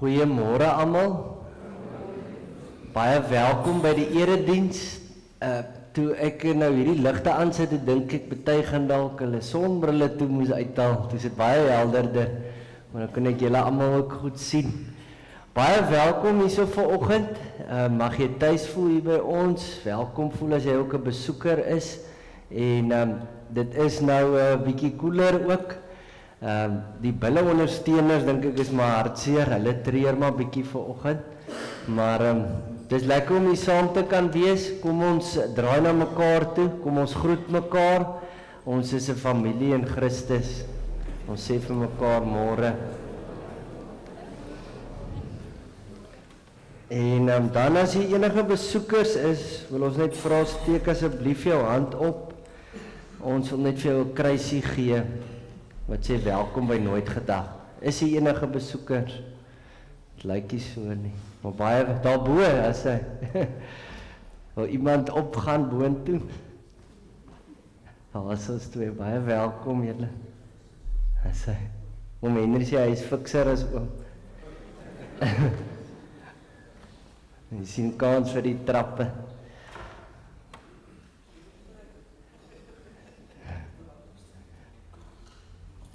Goeiemôre almal. Baie welkom by die erediens. Toe ek nou hierdie ligte aansit, dink ek party gaan dalk hulle sonbrille toe moes uithaal. Dis dit baie helderder, maar dan kan ek julle almal ook goed sien. Baie welkom hierso vanoggend. Mag jy tuis voel hier by ons. Welkom voel as jy ook 'n besoeker is. En dit is nou 'n bietjie koeler ook. Die bulle ondersteuners dink ek is maar hartseer. Hulle treur maar bietjie vanoggend. Maar dis lekker om hier saam te kan wees. Kom ons draai na mekaar toe. Kom ons groet mekaar. Ons is 'n familie in Christus. Ons sê vir mekaar môre. En dan as jy enige besoekers is, wil ons net vra, steek asseblief jou hand op. Ons wil net vir jou 'n kruisie gee wat sê welkom by Nooit Gedag. Is jy enige besoekers? Dit lyk nie so nie. Maar baie daarbo as hy wil iemand opgaan boontoe. Daar is ons twee, baie welkom julle. As hy oom Henry sê hy is fikser as oom. Jy sien kans vir die trappe.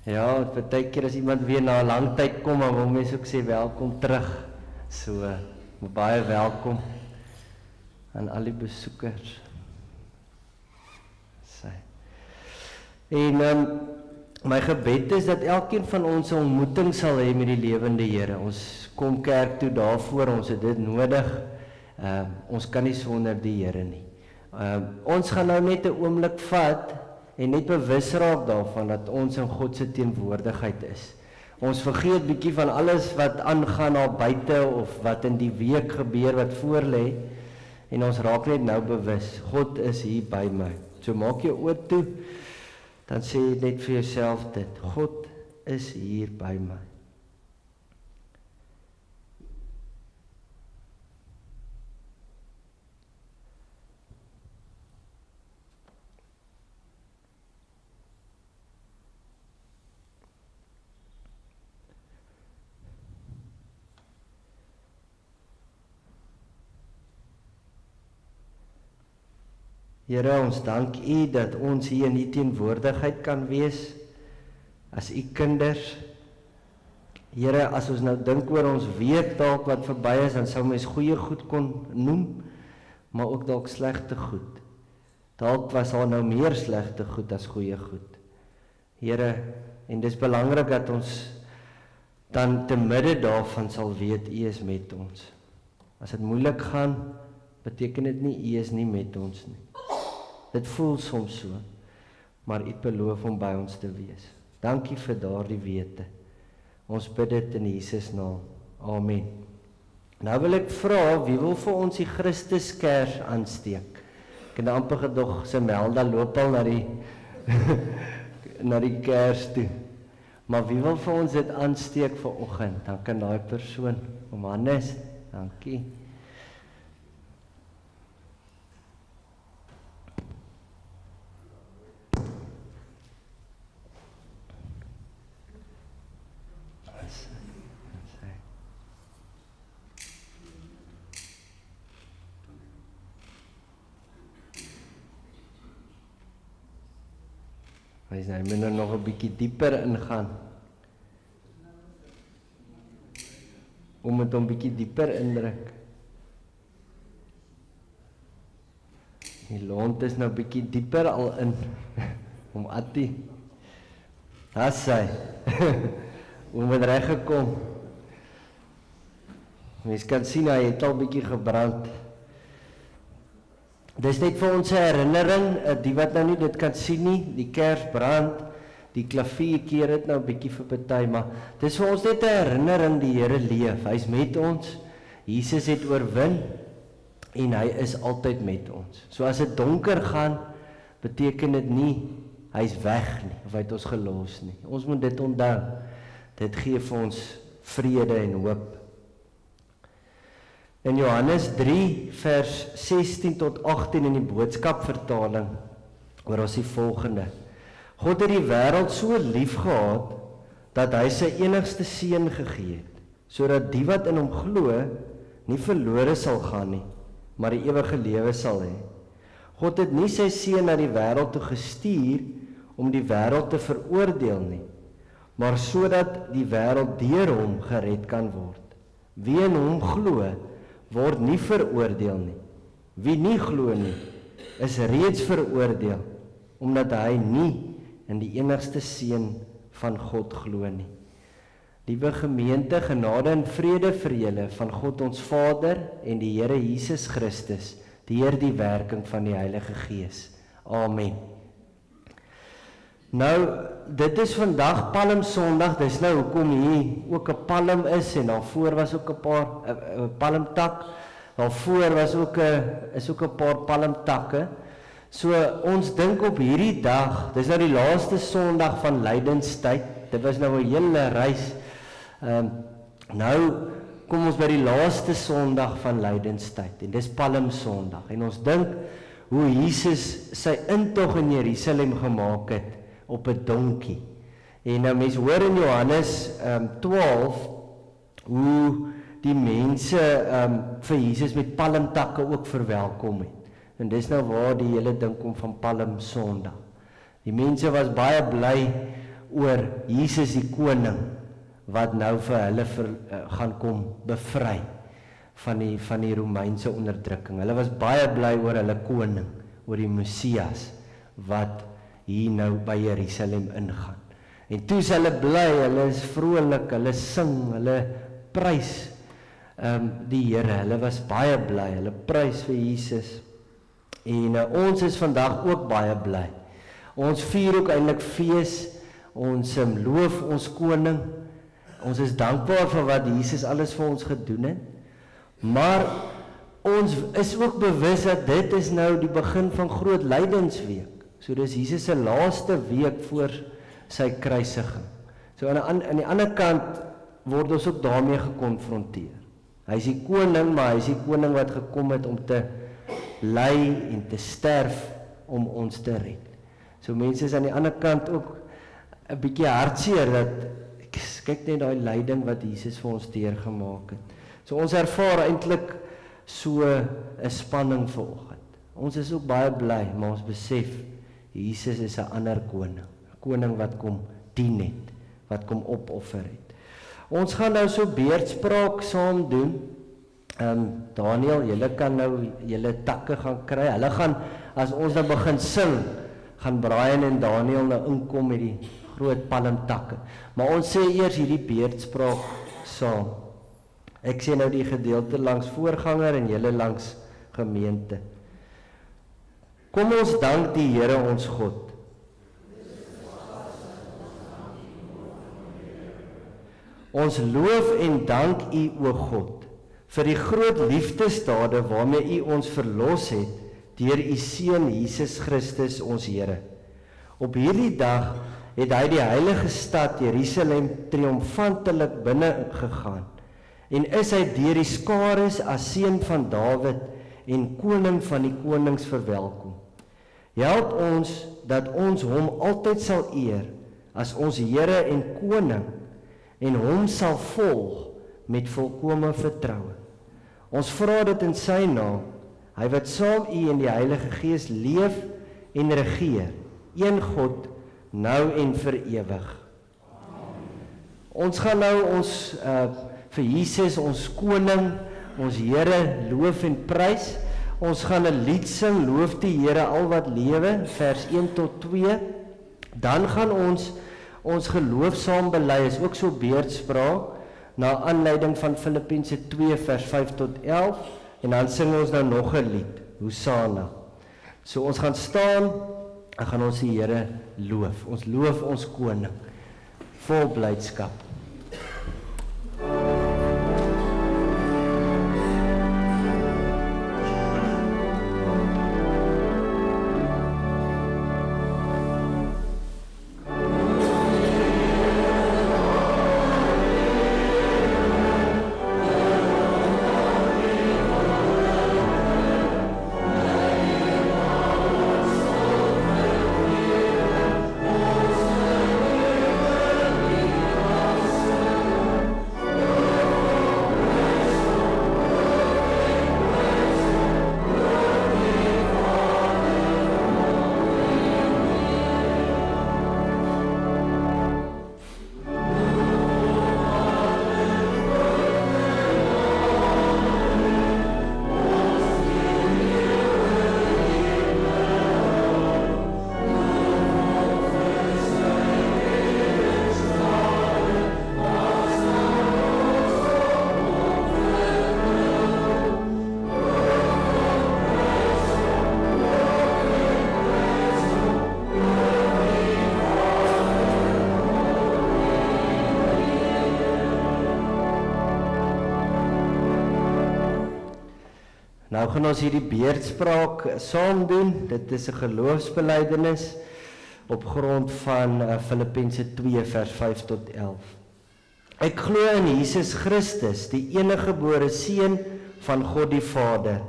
Ja, baie keer as iemand weer na 'n lang tyd kom, dan wil mense ook sê welkom terug. So, baie welkom aan al die besoekers. En my gebed is dat elkeen van ons 'n ontmoeting sal hê met die lewende Here. Ons kom kerk toe daarvoor, ons het dit nodig. Ons kan nie sonder die Here nie. Ons gaan nou net 'n oomblik vat en net bewus raak daarvan dat ons in God se teenwoordigheid is. Ons vergeet bietjie van alles wat aangaan daar buite of wat in die week gebeur wat voor lê en ons raak net nou bewus, God is hier by my. So maak jou oë toe, dan sê jy net vir jouself dit, God is hier by my. Here, ons dank U dat ons hier in U teenwoordigheid kan wees as U kinders. Here, as ons nou dink oor ons week dalk wat verby is, dan sou mens goeie goed kon noem, maar ook dalk slegte goed. Dalk was daar nou meer slegte goed as goeie goed. Here, en dis belangrik dat ons dan te midde daarvan sal weet U is met ons. As dit moeilik gaan, beteken dit nie U is nie met ons nie. Dit voel soms so, maar U beloof om by ons te wees. Dankie vir daardie wete. Ons bid dit in Jesus naam. Amen. Nou wil ek vra, wie wil vir ons die Christuskers aansteek? Ek het amper gedog, Semelda loop al na die na die kers toe. Maar wie wil vir ons dit aansteek vanoggend? Dan kan daai persoon, oom Hannes, dankie. Hy moet nou nog 'n bietjie dieper ingaan. Om dit 'n bietjie dieper indruk. Die lont is nou bietjie dieper al in. Om Attie. Daar sy. Om het reg gekom. Mens kan sien hy het al bietjie gebrand. Dis net vir ons 'n herinnering, die wat nou nie dit kan sien nie, die kers brand, die klavier keer dit nou 'n bietjie vir party, maar dis vir ons net 'n herinnering die Here leef. Hy's met ons. Jesus het oorwin en hy is altyd met ons. So as dit donker gaan, beteken dit nie hy's weg nie of hy het ons gelos nie. Ons moet dit onthou. Dit gee vir ons vrede en hoop. In Johannes 3 vers 16 tot 18 in die boodskapvertaling hoor ons die volgende. God het die wêreld so lief gehad dat hy sy enigste seun gegee het, sodat die wat in hom glo, nie verlore sal gaan nie, maar die ewige lewe sal hê. God het nie sy seun na die wêreld toe gestuur om die wêreld te veroordeel nie, maar sodat die wêreld deur hom gered kan word. Wie in hom glo, word nie veroordeel nie. Wie nie glo nie, is reeds veroordeel, omdat hy nie in die enigste seun van God glo nie. Liewe gemeente, genade en vrede vir julle van God ons Vader en die Here Jesus Christus, deur die werking van die Heilige Gees. Amen. Nou, dit is vandag Palm Sondag, dis nou hoekom hier ook 'n palm is, en daarvoor was ook 'n paar palmtak, daarvoor was ook 'n paar palmtakke. So ons dink op hierdie dag, dis nou die laaste Sondag van lydenstyd, dit was nou 'n hele reis. Nou kom ons by die laaste Sondag van lydenstyd, en dis Palm Sondag, en ons dink hoe Jesus sy intog in Jerusalem gemaak het op 'n donkie. En nou mense hoor in Johannes 12 hoe die mense vir Jesus met palmtakke ook verwelkom het. En dis nou waar die hele ding kom van Palm Sondag. Die mense was baie bly oor Jesus die koning wat nou vir hulle gaan kom bevry van die Romeinse onderdrukking. Hulle was baie bly oor hulle koning, oor die Messias wat hier nou by Jerusalem ingaan. En toe is hulle bly, hulle is vrolik, hulle sing, hulle prys die Here. Hulle was baie bly, hulle prys vir Jesus. En ons is vandag ook baie bly. Ons vier ook eintlik fees, ons loof ons koning. Ons is dankbaar vir wat Jesus alles vir ons gedoen het. Maar ons is ook bewus dat dit is nou die begin van groot lydensweek. So dis Jesus se laaste week voor sy kruisiging. So aan die ander kant word ons ook daarmee gekonfronteer. Hy is die koning, maar hy is die koning wat gekom het om te ly en te sterf om ons te red. So mense is aan die ander kant ook 'n bietjie hartseer dat kyk net daai lyding wat Jesus vir ons deurgemaak het. So ons ervaar eintlik so 'n spanning vanoggend. Ons is ook baie bly, maar ons besef Jesus is 'n ander koning. 'n Koning wat kom dien het, wat kom opoffer het. Ons gaan nou so beurtspraak saam doen. Daniel, julle kan nou julle takke gaan kry. Hulle gaan, as ons nou begin sing, gaan Brian en Daniel nou inkom met die groot palmtakke. Maar ons sê eers hierdie beurtspraak saam. Ek sê nou die gedeelte langs voorganger en julle langs gemeente. Kom ons dank die Here ons God. Ons loof en dank U, o God, vir die groot liefdesdade waarmee U ons verlos het deur U Seun Jesus Christus ons Here. Op hierdie dag het hy die heilige stad Jerusalem triomfantelik binne gegaan en is hy deur die skares as seun van Dawid en koning van die konings verwelkom. Help ons dat ons hom altyd sal eer as ons Here en koning en hom sal volg met volkome vertroue. Ons vra dit in sy naam, hy wat saam U in die Heilige Gees leef en regeer, een God, nou en vir ewig. Ons gaan nou ons vir Jesus, ons koning, ons Here loof en prys. Ons gaan 'n lied sing, loof die Here al wat lewe, vers 1 tot 2. Dan gaan ons geloof saam bely, is ook so beurtspraak, na aanleiding van Filippense 2 vers 5 tot 11, en dan sing ons nou nog 'n lied, Hosanna. So ons gaan staan, en gaan ons die Here loof. Ons loof ons koning, vol blydskap. Nou gaan ons hierdie beurtspraak saam doen. Dit is 'n geloofsbelijdenis op grond van Filippense 2 vers 5 tot 11. Ek glo in Jesus Christus, die eniggebore Seun van God die Vader.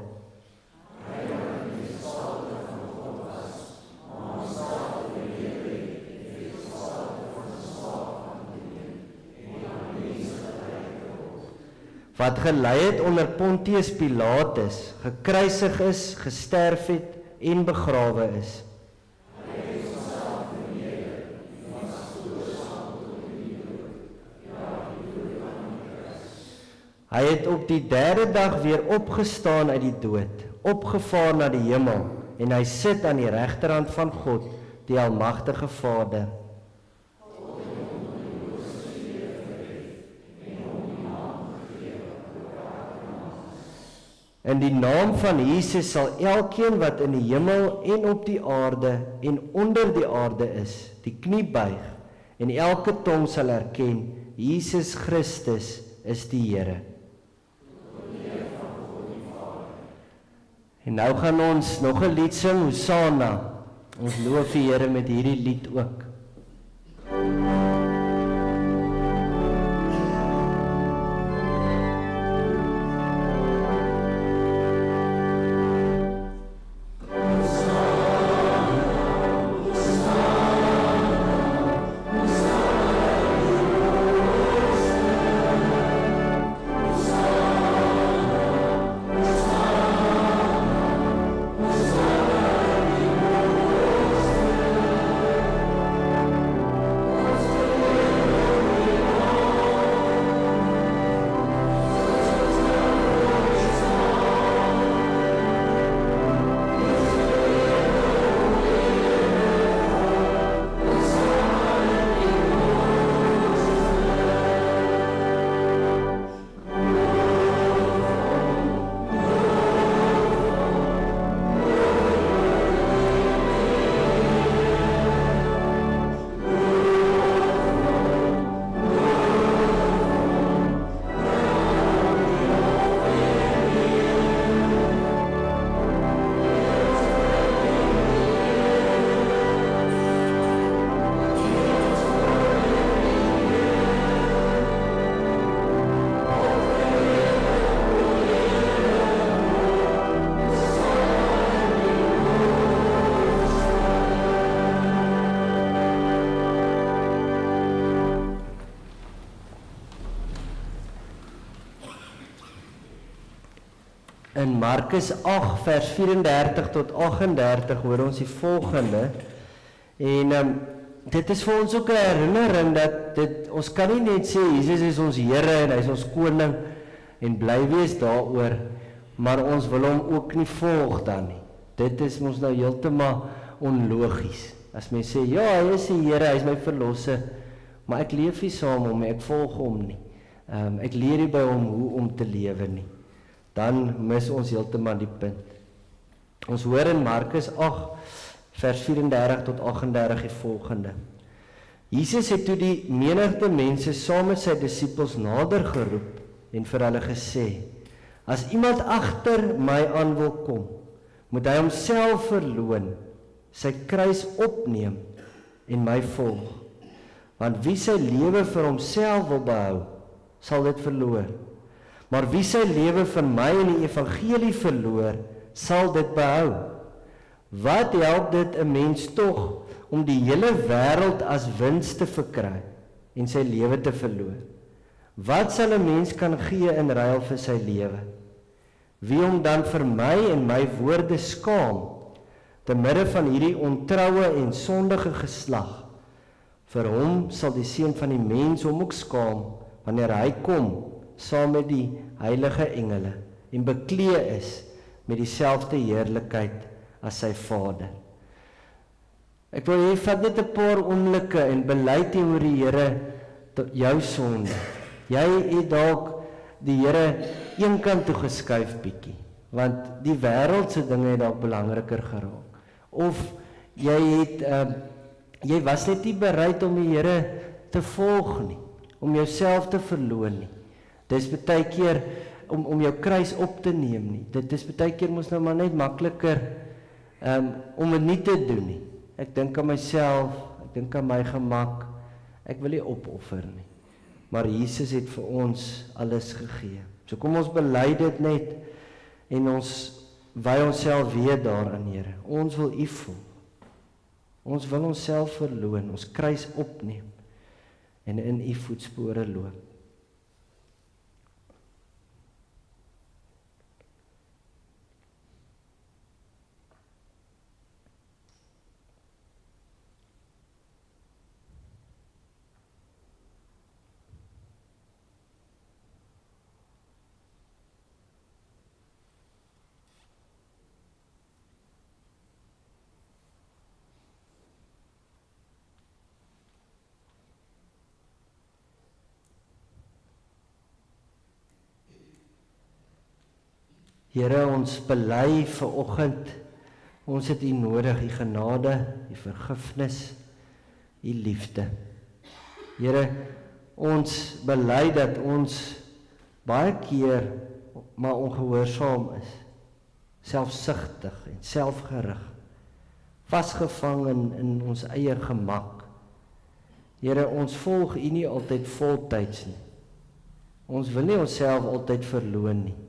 Wat gelei het onder Pontius Pilatus, gekruisig is, gesterf het en begrawe is. Hy het op die derde dag weer opgestaan uit die dood, opgevaar na die hemel, en hy sit aan die regterhand van God, die almagtige Vader. In die naam van Jesus sal elkeen wat in die hemel en op die aarde en onder die aarde is, die knie buig, en elke tong sal erken, Jesus Christus is die Here. En nou gaan ons nog 'n lied sing, Hosanna. Ons loof die Here met hierdie lied ook. In Markus 8 vers 34 tot 38 hoor ons die volgende, en dit is vir ons ook 'n herinnering dat ons kan nie net sê Jesus is ons Here en hy is ons koning en bly wees daaroor, maar ons wil hom ook nie volg dan nie. Dit is ons nou heeltemal onlogies. As mens sê, ja, hy is die Here, hy is my verlosser, maar ek leef nie saam hom, ek volg hom nie. Ek leer nie by hom hoe om te lewe nie. Dan mis ons heeltemal die punt. Ons hoor in Markus 8 vers 34 tot 38 die volgende. Jesus het toe die menigte mense saam met sy disippels nader geroep en vir hulle gesê, as iemand agter my aan wil kom, moet hy homself verloon, sy kruis opneem en my volg. Want wie sy lewe vir homself wil behou, sal dit verloor. Maar wie sy lewe vir my en die evangelie verloor, sal dit behou. Wat help dit 'n mens tog om die hele wêreld as wins te verkry en sy lewe te verloor? Wat sal 'n mens kan gee in ruil vir sy lewe? Wie hom dan vir my en my woorde skaam, te midde van hierdie ontroue en sondige geslag, vir hom sal die Seun van die mens hom ook skaam, wanneer hy kom, saam met die heilige engele, en beklee is met dieselfde heerlikheid as sy Vader. Ek wil hê, vat net 'n paar oomblikke en bely teenoor die Here jou sonde. Jy het dalk die Here eenkant toe geskuif bietjie, want die wêreldse dinge het dalk belangriker geraak. Of jy was net nie bereid om die Here te volg nie, om jouself te verloon nie. Dis baie keer om jou kruis op te neem nie. Dit is baie keer mos nou maar net makliker om dit nie te doen nie. Ek dink aan myself, ek dink aan my gemak, ek wil nie opoffer nie. Maar Jesus het vir ons alles gegee. So kom ons bely dit net en ons wy onsself weer daaraan, Here. Ons wil U volg. Ons wil onsself verloon, ons kruis opneem en in U voetspore loop. Here, ons bely vanoggend, ons het U nodig, U genade, U vergifnis, U liefde. Here, ons bely dat ons baie keer maar ongehoorsaam is, selfsugtig en selfgerig, vasgevang in ons eie gemak. Here, ons volg U nie altyd voltyds nie. Ons wil nie onsself altyd verloon nie.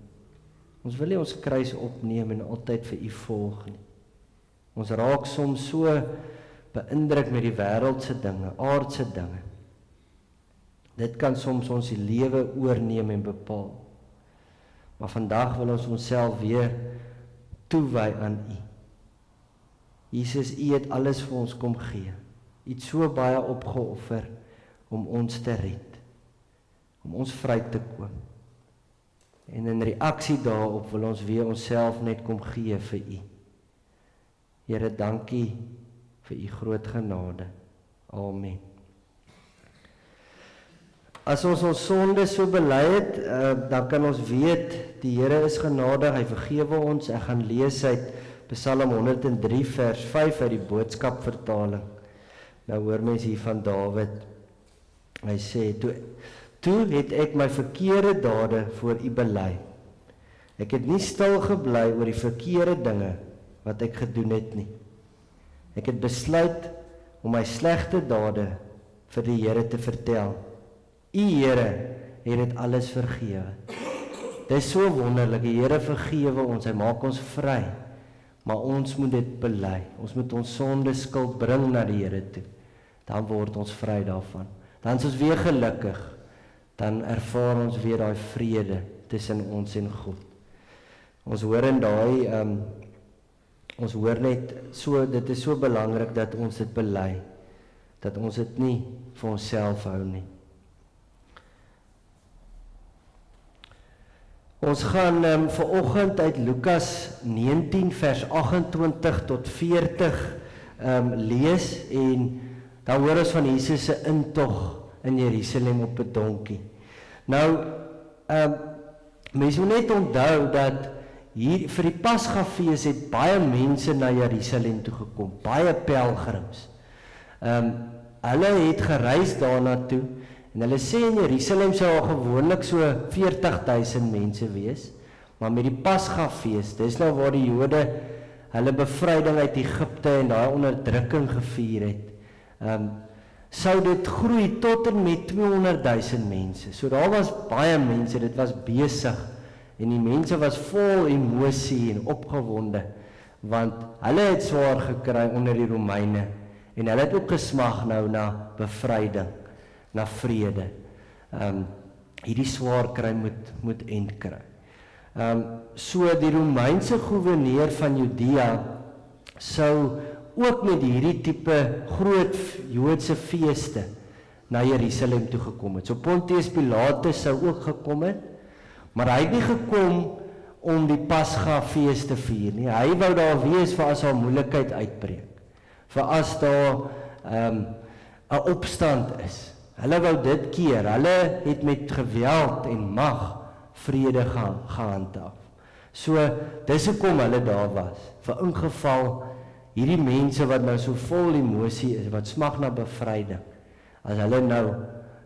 Ons wil nie ons kruis opneem en altyd vir U volg nie. Ons raak soms so beïndruk met die wêreldse dinge, aardse dinge. Dit kan soms ons die lewe oorneem en bepaal. Maar vandag wil ons onsself weer toewy aan U. Jesus, U het alles vir ons kom gee. U het so baie opgeoffer om ons te red, om ons vry te koop. En in reaksie daarop wil ons weer onsself net kom gee vir U. Here, dankie vir U groot genade. Amen. As ons sonde so bely het, dan kan ons weet, die Here is genadig, hy vergewe ons. Ek gaan lees uit Psalm 103 vers 5 uit die boodskapvertaling. Nou hoor mens hier van Dawid. Hy sê, Toe het ek my verkeerde dade voor U bely. Ek het nie stil gebly oor die verkeerde dinge wat ek gedoen het nie. Ek het besluit om my slegte dade vir die Here te vertel. U Here het dit alles vergewe. Dit is so wonderlik, die Here vergewe ons, hy maak ons vry. Maar ons moet dit bely. Ons moet ons sonde skuld bring na die Here toe. Dan word ons vry daarvan. Dan is ons weer gelukkig. Dan ervaar ons weer daai vrede tussen ons en God. Ons hoor in daai, ons hoor net so, dit is so belangrik dat ons dit bely, dat ons dit nie vir onsself hou nie. Ons gaan vanoggend uit Lukas 19 vers 28 tot 40 lees en dan hoor ons van Jesus se intog in Jerusalem op 'n donkie. Nou, mens moet net onthou dat hier vir die Pasgafees het baie mense na Jerusalem toe gekom, baie pelgrims. Hulle het gereis daarna toe en hulle sê in Jerusalem sou al gewoonlik so 40.000 mense wees, maar met die Pasgafees, dis nou waar die Jode hulle bevryding uit Egipte en daai onderdrukking gevier het. Sou dit groei tot en met 200.000 mense. So daar was baie mense, dit was besig en die mense was vol emosie en opgewonde, want hulle het swaar gekry onder die Romeine en hulle het ook gesmag nou na bevryding, na vrede. Hierdie swaar kry moet end kry. So die Romeinse gouverneur van Judea sou ook met hierdie tipe groot Joodse feeste na Jerusalem toe gekom het. So Pontius Pilatus sou ook gekom het, maar hy het nie gekom om die Pasga fees te vier nie. Hy wou daar wees vir as daar moeilikheid uitbreek, vir as daar 'n opstand is. Hulle wou dit keer, hulle het met geweld en mag vrede gehandhaaf. So, dis hoekom hulle daar was, vir ingeval hierdie mense wat nou so vol emosie is, wat smag na bevryding, as hulle nou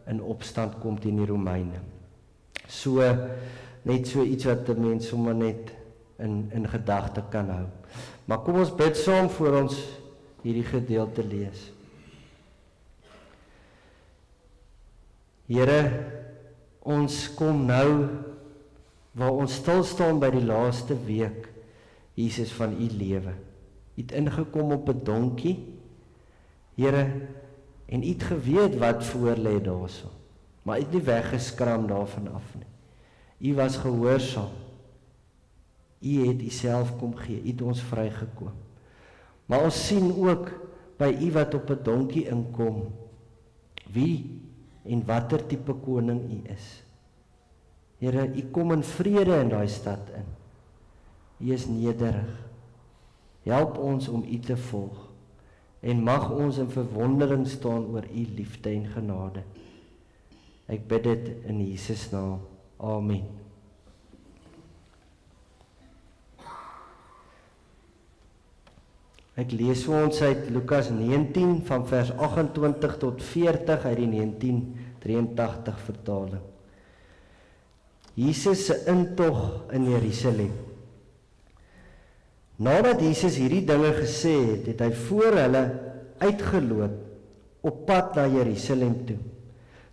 in opstand kom teen die Romeine. So, net so iets wat 'n mens sommer net in gedagte kan hou. Maar kom ons bid saam voor ons hierdie gedeelte lees. Here, ons kom nou waar ons stil staan by die laaste week, Jesus, van u lewe. U het ingekom op 'n donkie, Here, en u het geweet wat voor lê daarso, maar u het nie weggeskram daarvan af nie. U was gehoorsaam. U het u self kom gee, u het ons vrygekoop. Maar ons sien ook by u wat op 'n donkie inkom, wie en watter tipe koning u is. Here, u kom in vrede in daai stad in. U is nederig. Help ons om u te volg en mag ons in verwondering staan oor u liefde en genade. Ek bid dit in Jesus naam. Amen. Ek lees vir ons uit Lukas 19 van vers 28 tot 40 uit die 1983 vertaling. Jesus se intog in Jerusalem. Nadat Jesus hierdie dinge gesê het, het hy voor hulle uitgeloop op pad na Jerusalem toe.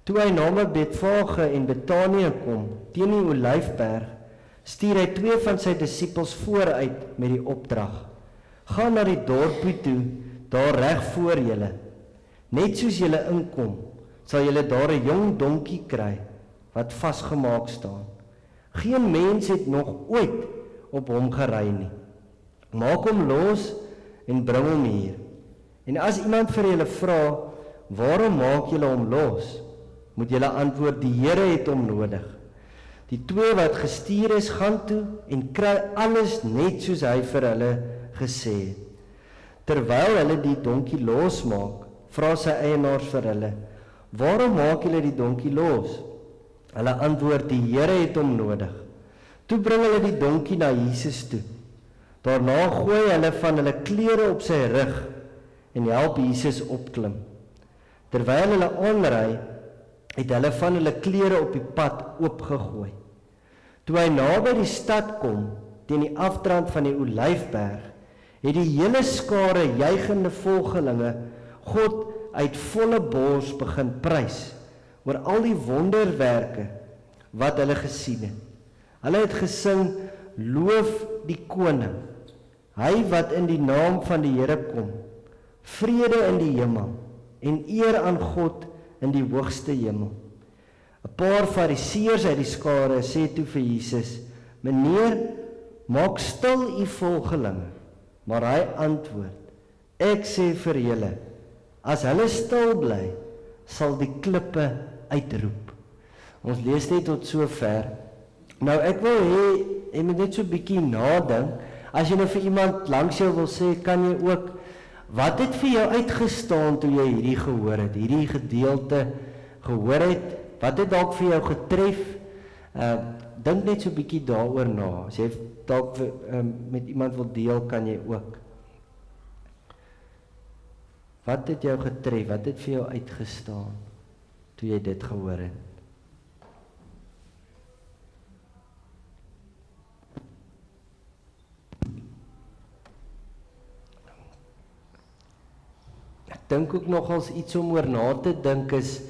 Toe hy na Betfage en Betanië kom, teen die Olyfberg, stuur hy 2 van sy disippels vooruit met die opdrag: gaan na die dorpie toe, daar reg voor julle. Net soos julle inkom, sal julle daar 'n jong donkie kry, wat vasgemaak staan. Geen mens het nog ooit op hom gery nie. Maak hom los en bring hom hier. En as iemand vir julle vra, waarom maak julle hom los? Moet julle antwoord, die Here het hom nodig. Die 2 wat gestuur is, gaan toe en kry alles net soos hy vir hulle gesê het. Terwyl hulle die donkie losmaak, vra sy eienaars vir hulle: waarom maak julle die donkie los? Hulle antwoord: die Here het hom nodig. Toe bring hulle die donkie na Jesus toe. Daarna gooi hulle van hulle klere op sy rug en help Jesus opklim. Terwyl hulle aanry, het hulle van hulle klere op die pad oopgegooi. Toe hy naby die stad kom, teen die afdrand van die Olyfberg, het die hele skare juigende volgelinge God uit volle bors begin prys oor al die wonderwerke wat hulle gesien het. Hulle het gesing: loof die koning, hy wat in die naam van die Here kom, vrede in die hemel en eer aan God in die hoogste hemel. 'n Paar fariseërs uit die skare sê toe vir Jesus: meneer, maak stil u volgelinge. Maar hy antwoord: ek sê vir julle, as hulle stil bly, sal die klippe uitroep. Ons lees net tot sover. Nou ek wil hê jy moet net so 'n bietjie nadink. As jy nou vir iemand langs jou wil sê, kan jy ook, wat het vir jou uitgestaan toe jy hierdie gehoor het, hierdie gedeelte gehoor het? Wat het dalk vir jou getref? Dink net so 'n bietjie daaroor na. As jy dalk met iemand wil deel, kan jy ook. Wat het jou getref? Wat het vir jou uitgestaan toe jy dit gehoor het? Ek dink ook nogals iets om oor na te dink is,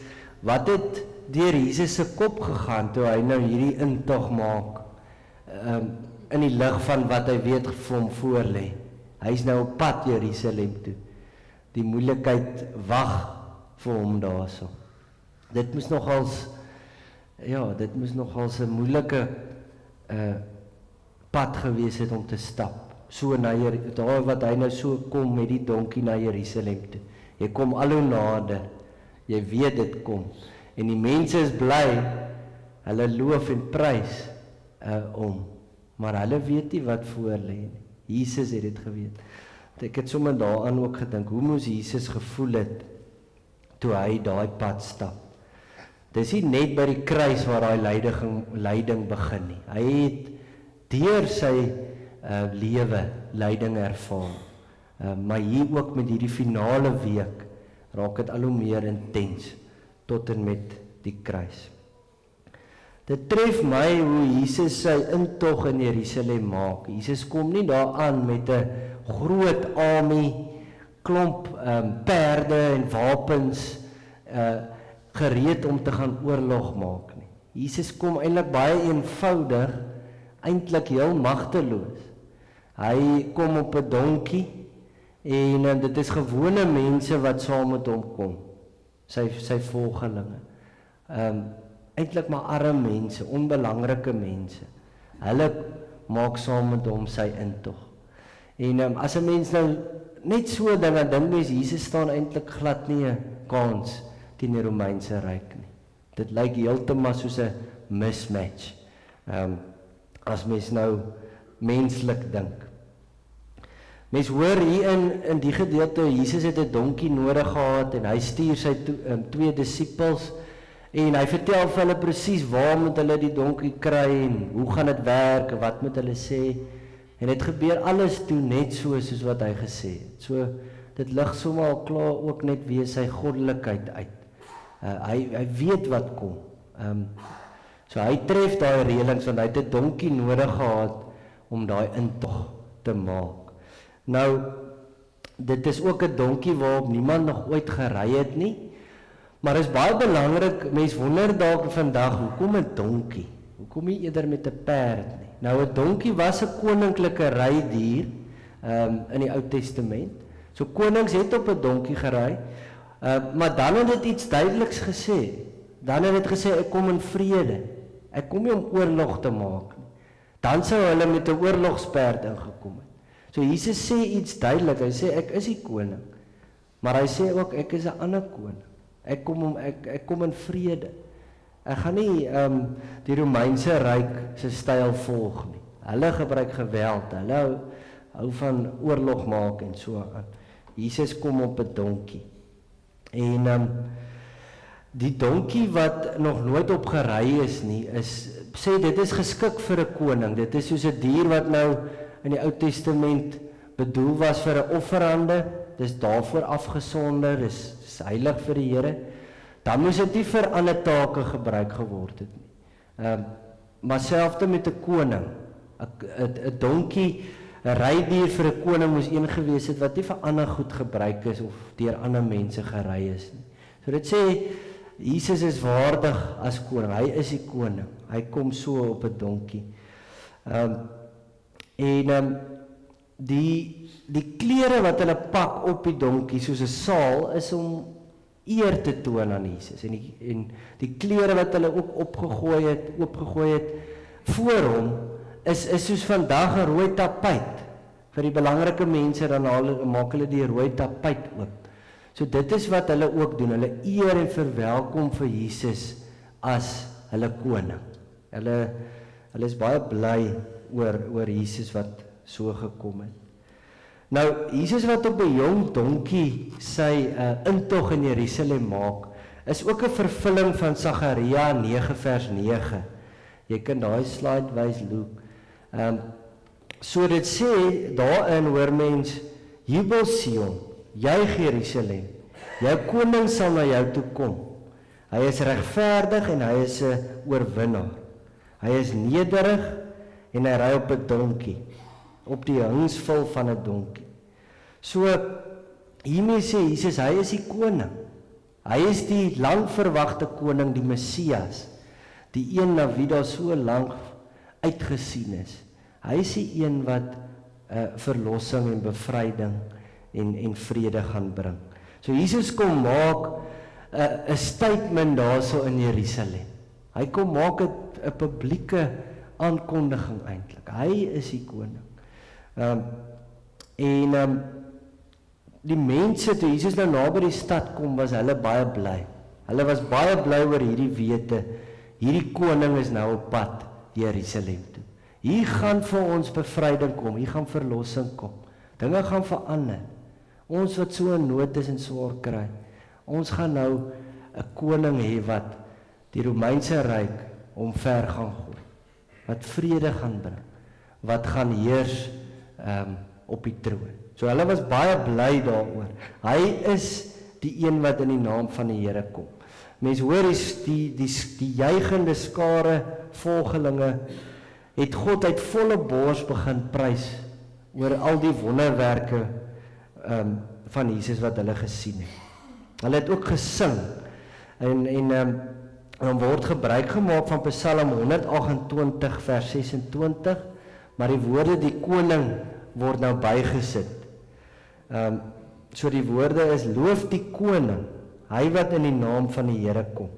wat het deur Jesus se kop gegaan toe hy nou hierdie intog maak, in die lig van wat hy weet vir hom voor lê. Hy's nou op pad Jerusalem toe. Die moeilikheid wag vir hom daarso. Dit moes nogals 'n moeilike pad gewees het om te stap. So na daar wat hy nou so kom met die donkie na Jerusalem toe. Jy kom al hoe nader. Jy weet dit kom. En die mense is bly, hulle loof en prys om. Maar hulle weet nie wat voor lê nie. Jesus het dit geweet. Ek het sommer daaraan ook gedink, hoe moes Jesus gevoel het toe hy daai pad stap? Dis nie net by die kruis waar daai lyding begin nie. Hy het deur sy lewe lyding ervaar. Maar hier ook met hierdie finale week raak dit al hoe meer intens tot en met die kruis. Dit tref my hoe Jesus sy intog in Jerusalem maak. Jesus kom nie daar aan met 'n groot army, klomp perde en wapens gereed om te gaan oorlog maak nie. Jesus kom eintlik baie eenvoudig, eintlik heel magteloos. Hy kom op 'n donkie en dit is gewone mense wat saam met hom kom. Sy volgelinge. Eintlik maar arme mense, onbelangrike mense. Hulle maak saam met hom sy intog. En as 'n mens nou net so ding aan dink mens, Jesus staan eintlik glad nie 'n kans teen die Romeinse ryk nie. Dit lyk heeltemal soos 'n mismatch. As mens nou menslik dink. Mens hoor hier in die gedeelte, Jesus het 'n donkie nodig gehad en hy stuur sy 2 disippels en hy vertel vir hulle presies waar moet hulle die donkie kry en hoe gaan dit werk en wat moet hulle sê. En dit gebeur alles toe net soos wat hy gesê het. So dit lig sommer al klaar ook net weer sy goddelikheid uit. Hy weet wat kom. So hy tref daai reëlings want hy het 'n donkie nodig gehad om daai intog te maak. Nou, dit is ook 'n donkie waarop niemand nog ooit gery het nie, maar is baie belangrik, mens wonder dalk vandag, hoekom 'n donkie? Hoekom nie eerder met 'n perd nie? Nou, 'n donkie was 'n koninklike rydier in die Ou Testament. So konings het op 'n donkie gery, maar dan het dit iets duideliks gesê. Dan het dit gesê, ek kom in vrede. Ek kom nie om oorlog te maak nie. Dan sou hulle met 'n oorlogsperd ingekom het. So Jesus sê iets duidelik, hy sê ek is die koning, maar hy sê ook ek is 'n ander koning. Ek kom in vrede. Ek gaan nie die Romeinse ryk se styl volg nie. Hulle gebruik geweld, hulle hou van oorlog maak en so aan. Jesus kom op 'n donkie. En die donkie wat nog nooit op gery is nie, sê dit is geskik vir 'n koning. Dit is soos 'n dier wat nou in die Ou Testament bedoel was vir 'n offerande, dis daarvoor afgesonder, dis heilig vir die Here. Dan moes dit nie vir ander take gebruik geword het nie. Maar selfs met 'n koning, 'n donkie, 'n rydier vir 'n koning moes een gewees het wat nie vir ander goed gebruik is of deur ander mense gery is nie. So dit sê Jesus is waardig as koning. Hy is die koning. Hy kom so op 'n donkie. Die klere wat hulle pak op die donkie soos 'n saal is om eer te toon aan Jesus. En die klere wat hulle ook oopgegooi het voor hom is soos vandag 'n rooi tapuit. Vir die belangrike mense dan maak hulle die rooi tapuit oop. So dit is wat hulle ook doen. Hulle eer en verwelkom vir Jesus as hulle koning. Hulle is baie bly oor Jesus wat so gekom het. Nou, Jesus wat op 'n jong donkie sy intog in Jerusalem maak, is ook 'n vervulling van Sagaria 9 vers 9. Jy kan daai slide wys, Luke. So dit sê, daarin hoor mens, jubel Sion, juig Jerusalem, jou koning sal na jou toe kom. Hy is regverdig en hy is 'n oorwinnaar. Hy is nederig en hy ry op 'n donkie, op die hingsvul van 'n donkie. So, hiermee sê Jesus, hy is die koning. Hy is die lang verwagte koning, die Messias, die een na wie daar so lank uitgesien is. Hy is die een wat verlossing en bevryding en vrede gaan bring. So Jesus kom maak 'n statement daarso in Jerusalem. Hy kom maak 'n publieke aankondiging eintlik. Hy is die koning. Die mense toe Jesus nou naby die stad kom, was hulle baie bly. Hulle was baie bly oor hierdie wete. Hierdie koning is nou op pad Jerusalem toe. Hier gaan vir ons bevryding kom, hier gaan verlossing kom. Dinge gaan verander. Ons wat so in nood is en swaar kry, ons gaan nou 'n koning hê wat die Romeinse ryk omver gaan gooi. Wat vrede gaan bring, wat gaan heers op die troon. So hulle was baie bly daaroor. Hy is die een wat in die naam van die Here kom. Mens hoor die juigende skare volgelinge het God uit volle bors begin prys oor al die wonderwerke van Jesus wat hulle gesien het. Hulle het ook gesing en dan word gebruik gemaak van Psalm 128 vers 26, maar die woorde die koning word nou bygesit. So die woorde is loof die koning, hy wat in die naam van die Here kom.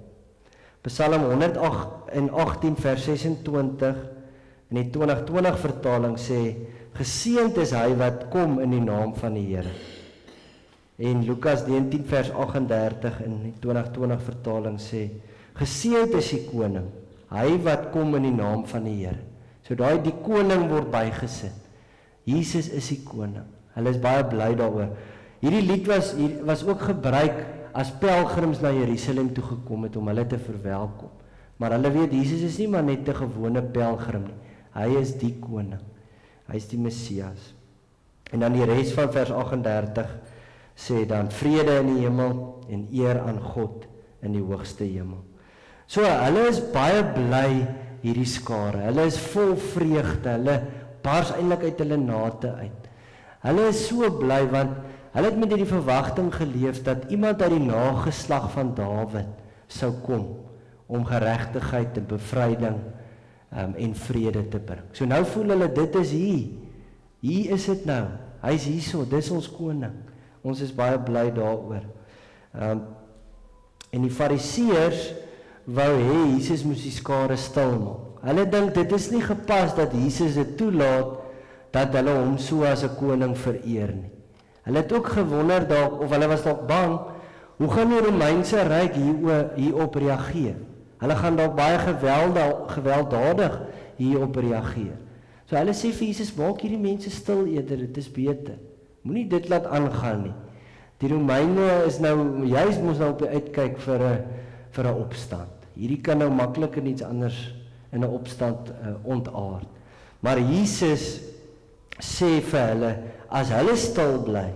Psalm 118 vers 26 in die 2020 vertaling sê, geseënd is hy wat kom in die naam van die Here. En Lukas 19 vers 38 in die 2020 vertaling sê, geseënd is die koning, hy wat kom in die naam van die Here. So die koning word bygesit. Jesus is die koning. Hulle is baie bly daaroor. Hierdie lied was ook gebruik as pelgrims na Jerusalem toe gekom het om hulle te verwelkom. Maar hulle weet, Jesus is nie maar net 'n gewone pelgrim nie. Hy is die koning. Hy is die Messias. En dan die res van vers 38 sê dan, vrede in die hemel en eer aan God in die hoogste hemel. So, hulle is baie bly hierdie skare. Hulle is vol vreugde. Hulle bars eintlik uit hulle nate uit. Hulle is so bly want hulle het met hierdie verwagting geleef dat iemand uit die nageslag van Dawid sou kom om geregtigheid en bevryding en vrede te bring. So nou voel hulle dit is hier. Hier is dit nou. Hy's hierso, dis ons koning. Ons is baie bly daaroor. En die Fariseërs wou hê Jesus moes die skare stil maak. Hulle dink dit is nie gepas dat Jesus dit toelaat dat hulle hom so as 'n koning vereer nie. Hulle het ook gewonder dalk of hulle was dalk bang, hoe gaan die Romeinse ryk hierop reageer? Hulle gaan dalk baie gewelddadig hierop reageer. So hulle sê vir Jesus, maak hierdie mense stil eerder, dit is beter. Moenie dit laat aangaan nie. Die Romeine is nou juis mos nou op die uitkyk vir 'n opstand. Hierdie kan nou maklik in iets anders in 'n opstand ontaard. Maar Jesus sê vir hulle, as hulle stil bly,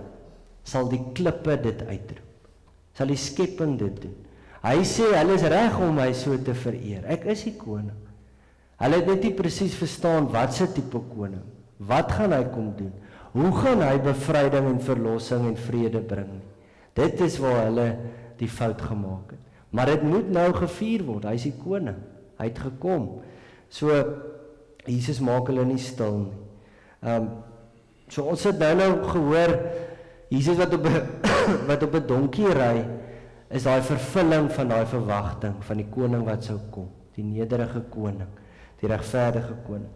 sal die klippe dit uitroep. Sal die skepping dit doen. Hy sê hulle is reg om my so te vereer. Ek is die koning. Hulle het net nie presies verstaan wat se tipe koning. Wat gaan hy kom doen? Hoe gaan hy bevryding en verlossing en vrede bring? Dit is waar hulle die fout gemaak het. Maar dit moet nou gevier word. Hy is die koning. Hy het gekom. So Jesus maak hulle nie stil nie. So ons het nou gehoor Jesus wat op 'n donkie ry is daai vervulling van daai verwagting van die koning wat sou kom, die nederige koning, die regverdige koning.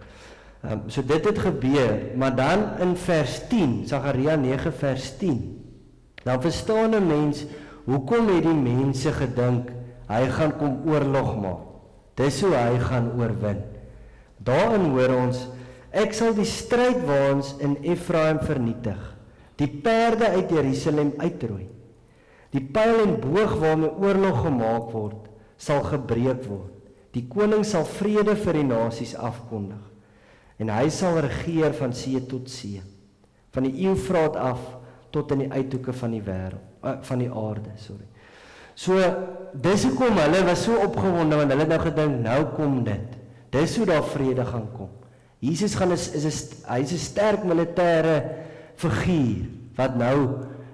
So dit het gebeur, maar dan in vers 10, Sagaria 9 vers 10, dan verstaan 'n mens, hoekom het die mense gedink, hy gaan kom oorlog maak, dis hoe hy gaan oorwin. Daarin hoor ons, ek sal die strydwaans in Efraim vernietig, die perde uit Jerusalem uitroei, die pyl en boog waarmee oorlog gemaak word, sal gebreek word, die koning sal vrede vir die nasies afkondig, en hy sal regeer van see tot see, van die Eufraat af tot in die uithoeke van die wêreld, van die aarde, sorry. So, dis hoekom hulle was so opgewonde, want hulle het nou gedink, nou kom dit. Dis hoe daar vrede gaan kom. Jesus hy is 'n sterk militêre figuur, wat nou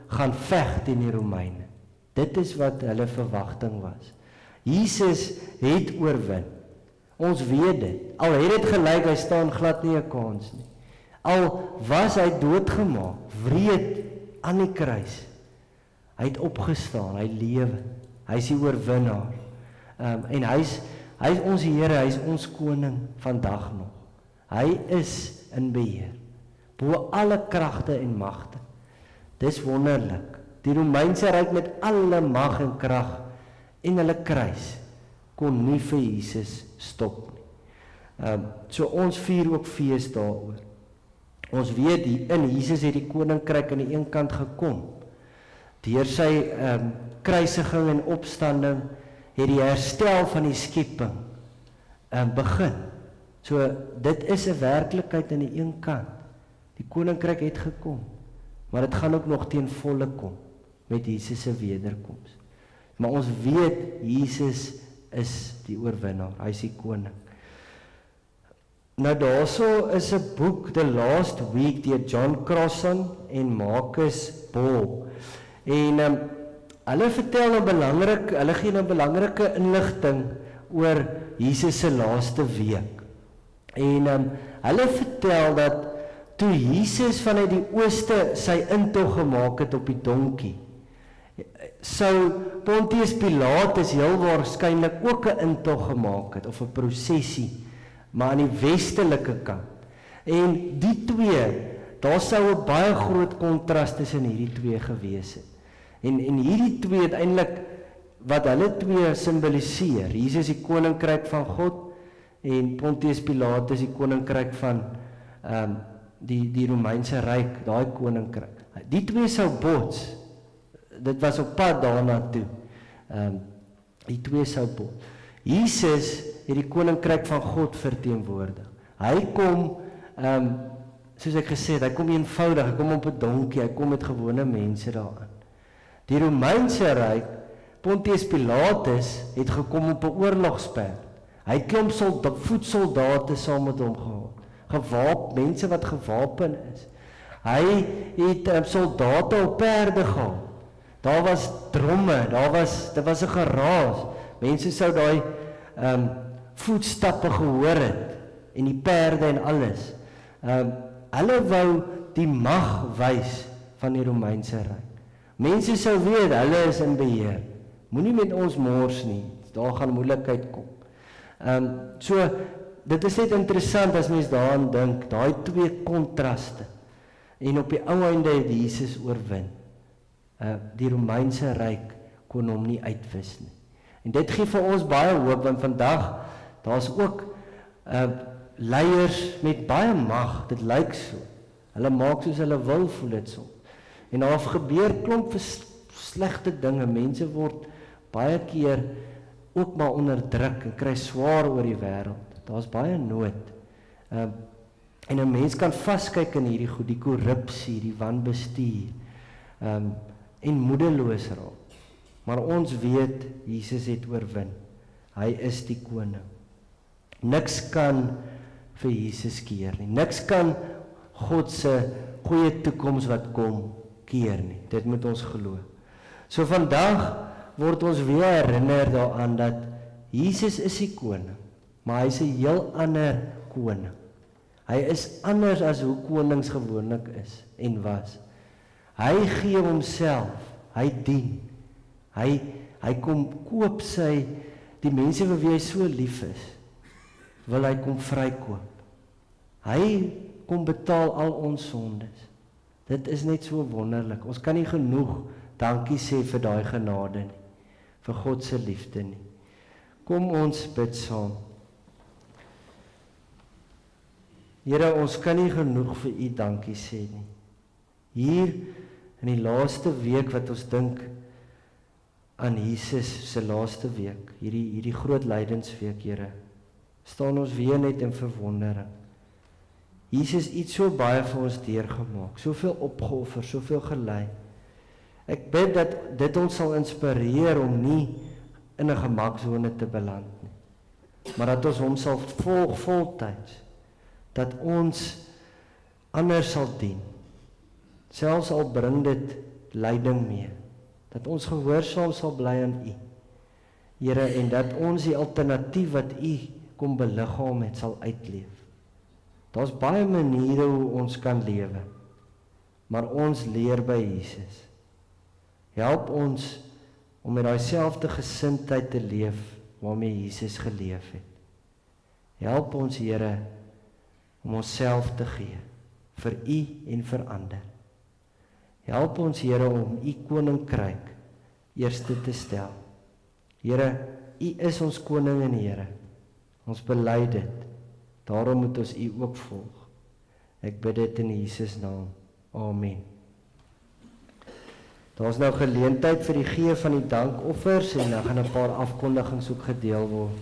gaan veg teen die Romeine. Dit is wat hulle verwagting was. Jesus het oorwin. Ons weet dit. Al het dit gelyk, hy staan glad nie 'n kans nie. Al was hy doodgemaak, wreed aan die kruis. Hy het opgestaan, hy lewe. Hy is die oorwinnaar. En hy is ons Here, hy is ons koning vandag nog. Hy is in beheer, bo alle kragte en magte. Dis wonderlik. Die Romeinse ryk met alle mag en krag en hulle kruis kon nie vir Jesus stop nie. So ons vier ook fees daaroor. Ons weet in Jesus het die koninkryk aan die een kant gekom. Deur sy kruisiging en opstanding het die herstel van die skepping begin. So dit is 'n werklikheid aan die een kant. Die koninkryk het gekom, maar dit gaan ook nog ten volle kom met Jesus se wederkoms. Maar ons weet, Jesus is die oorwinnaar, hy is die koning. Nou daarso is 'n boek, The Last Week, deur John Crossan en Marcus Ball. En hulle vertel hulle gee 'n belangrike inligting oor Jesus se laaste week. En hulle vertel dat toe Jesus vanuit die ooste sy intog gemaak het op die donkie, sou Pontius Pilatus heel waarskynlik ook 'n intog gemaak het, of 'n prosessie, maar aan die westelike kant. En die twee, daar sou 'n baie groot kontras tussen hierdie twee gewees het. En hierdie twee uiteindelik, wat hulle twee simboliseer, Jesus die koninkryk van God, en Pontius Pilatus die koninkryk van die Romeinse ryk, daai koninkryk. Die twee sou bots. Dit was op pad daarna toe. Die twee sou bots. Jesus het die koninkryk van God verteenwoordig. Hy kom, soos ek gesê het, hy kom eenvoudig, hy kom op 'n donkie, hy kom met gewone mense daarin. Die Romeinse ryk, Pontius Pilatus, het gekom op 'n oorlogsperd. Hy het klomp voetsoldate saam met hom gehad, mense wat gewapen is. Hy het soldate op perde gehad. Daar was dromme, dit was 'n geraas. Mense sou daai voetstappe gehoor het, en die perde en alles. Hulle wou die mag wys van die Romeinse ryk. Mense sou weet, hulle is in beheer. Moenie met ons mors nie, daar gaan moeilikheid kom. So, dit is net interessant as mens daaraan dink, daai twee kontraste. En op die ou einde het Jesus oorwin. Die Romeinse ryk kon hom nie uitwis nie. En dit gee vir ons baie hoop, want vandag, daar's ook leiers met baie mag, dit lyk so. Hulle maak soos hulle wil, voel dit so. En daar gebeur klomp slegte dinge, mense word baie keer ook maar onderdruk en kry swaar oor die wêreld. Daar's baie nood. En 'n mens kan vaskyk in hierdie goed, die korrupsie, die wanbestuur, en moedeloos raak. Maar ons weet, Jesus het oorwin. Hy is die koning. Niks kan vir Jesus keer nie. Niks kan God se goeie toekoms wat kom keer nie. Dit moet ons glo. So vandag word ons weer herinner daaraan dat Jesus is die koning, maar hy is 'n heel ander koning. Hy is anders as hoe konings gewoonlik is en was. Hy gee homself, hy dien. Hy kom koop die mense vir wie hy so lief is, wil hy kom vrykoop. Hy kom betaal al ons sondes. Dit is net so wonderlik. Ons kan nie genoeg dankie sê vir daai genade nie, vir God se liefde nie. Kom ons bid saam. Here, ons kan nie genoeg vir U dankie sê nie. Hier in die laaste week wat ons dink aan Jesus se laaste week, hierdie groot lydensweek, Here, staan ons weer net in verwondering. Jesus het iets so baie vir ons deurgemaak, soveel opgeoffer, soveel gelei. Ek bid dat dit ons sal inspireer om nie in 'n gemaksone te beland nie, maar dat ons hom sal volg voltyds, dat ons anders sal dien, selfs al bring dit lyding mee, dat ons gehoorsaam sal bly aan U, Here, en dat ons die alternatief wat U kom beliggaam het, sal uitleef. Daar's baie maniere hoe ons kan lewe, maar ons leer by Jesus. Help ons om met daai selfde gesindheid te leef waarmee Jesus geleef het. Help ons, Here, om onsself te gee vir U en vir ander. Help ons, Here, om U koninkryk eerste te stel. Here, U is ons koning en Here. Ons bely dit. Daarom moet ons U ook volg. Ek bid dit in Jesus naam. Amen. Daar's nou geleentheid vir die gee van die dankoffers en dan gaan 'n paar afkondigings ook gedeel word.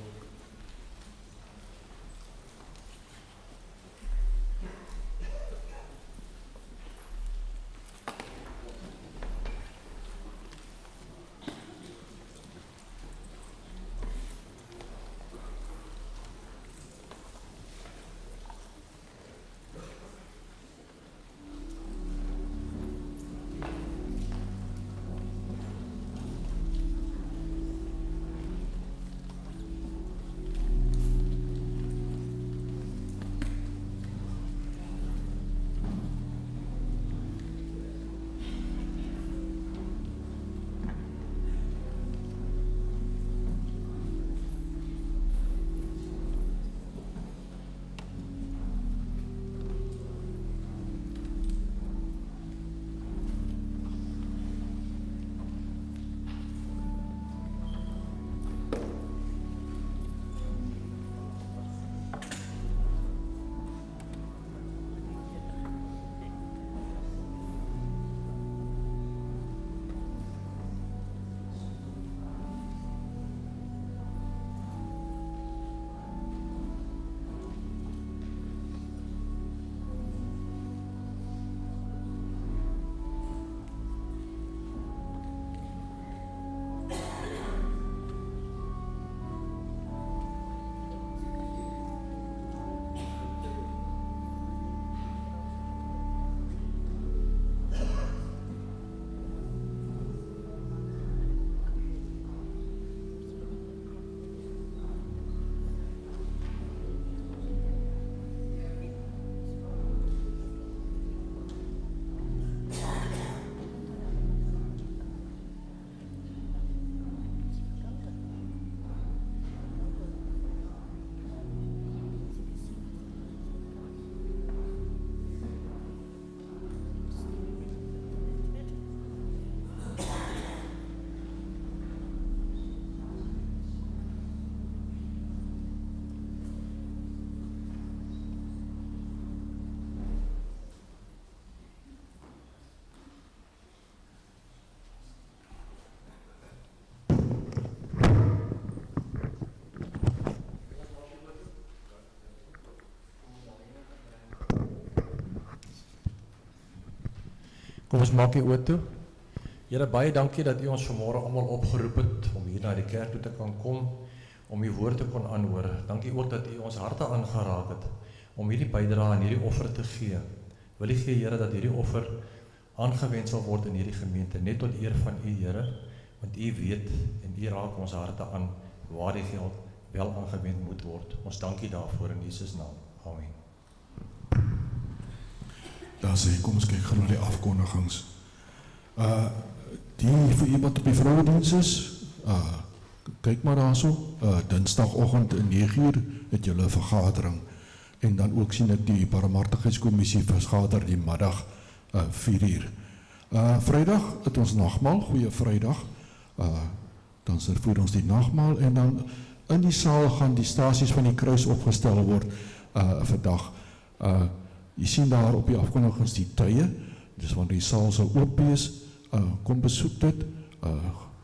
Kom ons maak die oor toe. Here, baie dankie dat u ons vanmôre almal opgeroep het om hier na die kerk toe te kan kom, om u woord te kon aanhoor. Dankie ook dat u ons harte aangeraak het om hierdie bydrae en hierdie offer te gee. Wil u gee, Here, dat hierdie offer aangewend sal word in hierdie gemeente, net tot eer van u, Here, want u weet en u raak ons harte aan waar die geld wel aangewend moet word. Ons dankie daarvoor in Jesus naam. Amen. Daar sê, kom ons kyk gou na die afkondigings. Die vir iemand op die vrouwedienst is, kyk maar daar so, dinsdagoggend 9:00 het julle vergadering, en dan ook sien ek die barmhartigheidskommissie vergader die middag 4:00. Vrydag het ons nagmaal, goeie Vrydag, dan voer ons die nagmaal, en dan in die saal gaan die stasies van die kruis opgestel word vandag. Jy sien daar op die afkondigings die tye, dus wanneer die saal sal oop wees, kom besoek dit,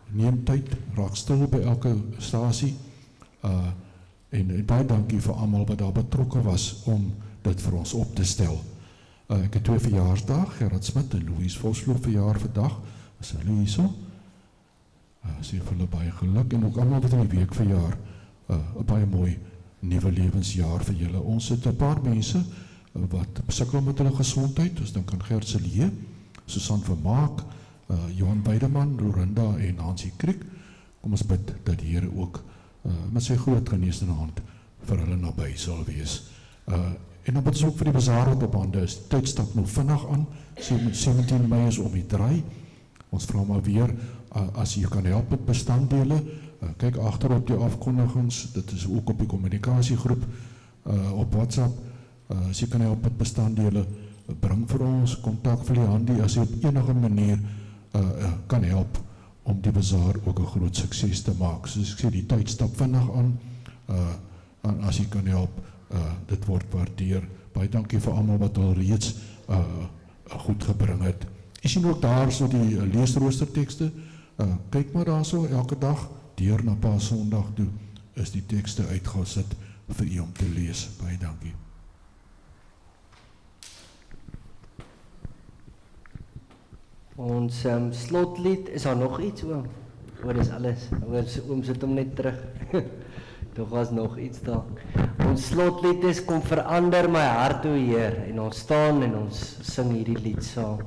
neem tyd, raak stil by elke stasie, en baie dankie vir almal wat daar betrokke was om dit vir ons op te stel. Ek het 2 verjaarsdag, Gerard Smit en Louise Vosloo verjaar vandag, is hulle hierso, sê vir hulle baie geluk, en ook almal wat in die week verjaar, 'n baie mooi nuwe lewensjaar vir julle. Ons het 'n paar mense wat sukkel met hulle gesondheid, ons dink aan Gert Silje, Susan Vermaak, Johan Beideman, Lorinda en Hansie Kriek. Kom ons bid dat die Here ook met sy groot geneesende hand vir hulle naby sal wees. En dan bid ons ook vir die bazaar wat op hande is. Die tyd stap nou vinnig aan, 17 Mei is om die draai. Ons vra maar weer, as jy kan help met bestanddele, kyk agter op die afkondigings, dit is ook op die kommunikasiegroep op WhatsApp, as jy kan help met bestanddele, bring vir ons, kontak vir die Handy, as jy op enige manier kan help om die bazaar ook 'n groot sukses te maak. Soos ek sê, die tyd stap vinnig aan, as jy kan help, dit word waardeer. Baie dankie vir almal wat al reeds goed gebring het. Jy sien ook daar so die leesroostertekste, kyk maar daar so, elke dag, deur na Paasondag toe, is die tekste uitgesit vir u om te lees. Baie dankie. Ons slotlied, is daar nog iets, oom? Dis alles. Oom sit hom net terug. Toch was nog iets daar. Ons slotlied is, kom verander my hart, o Heer, en ons staan en ons sing hierdie lied saam.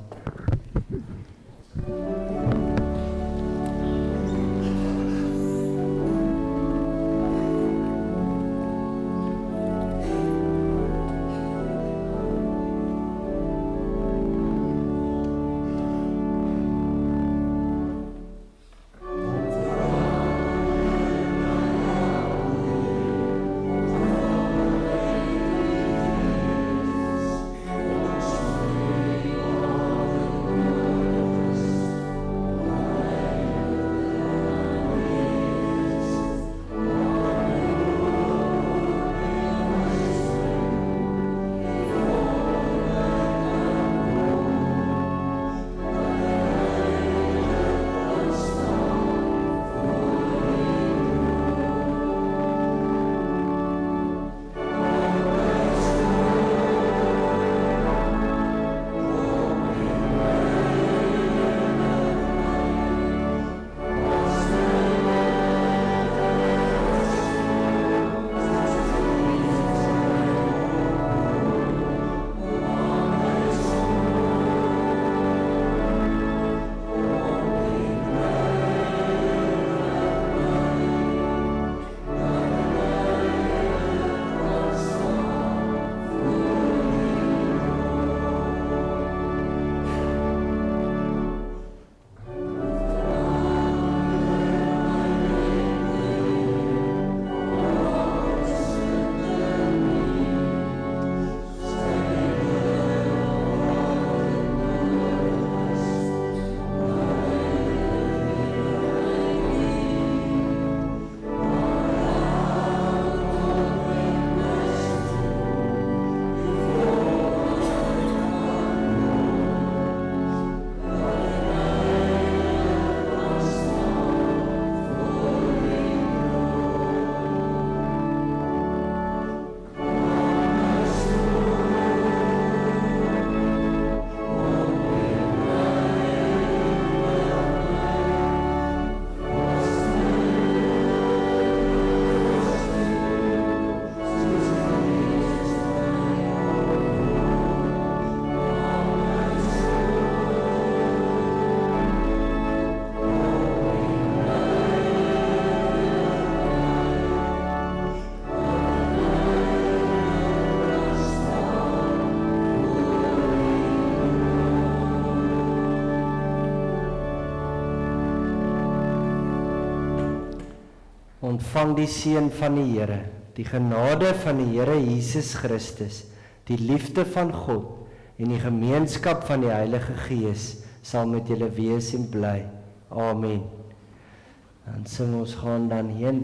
ontvang die seën van die Here, die genade van die Here Jesus Christus, die liefde van God en die gemeenskap van die Heilige Gees sal met julle wees en bly. Amen. Dan sing ons gaan dan heen